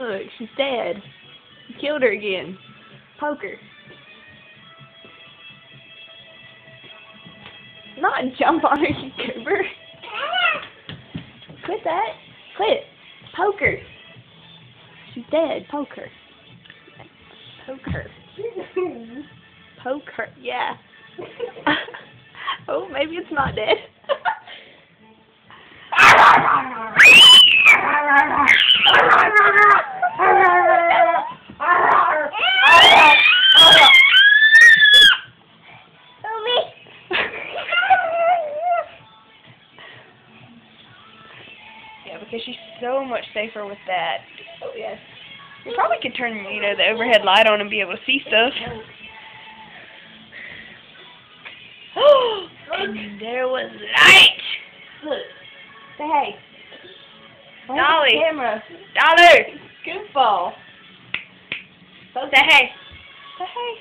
Look, she's dead. You killed her again. Poke her. Not jump on her, you goober. Quit that. Quit. Poke her. She's dead. Poke her. Poke her. Poke her. Yeah. Oh, maybe it's not dead. Yeah, because she's so much safer with that. Oh, yes. You probably could turn, the overhead light on and be able to see stuff. And there was light! Look. Say hey. Dolly. Camera. Dolly. Goofball. Say hey. Say hey.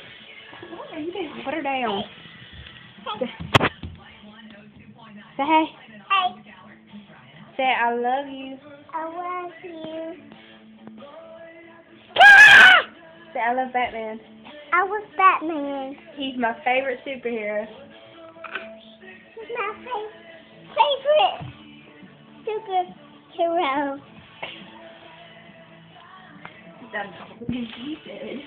What are you doing? Put her down. Say hey. Hey. Say I love you. I love you. Say I love Batman. I was Batman. He's my favorite superhero. He's my favorite superhero. That's all he said.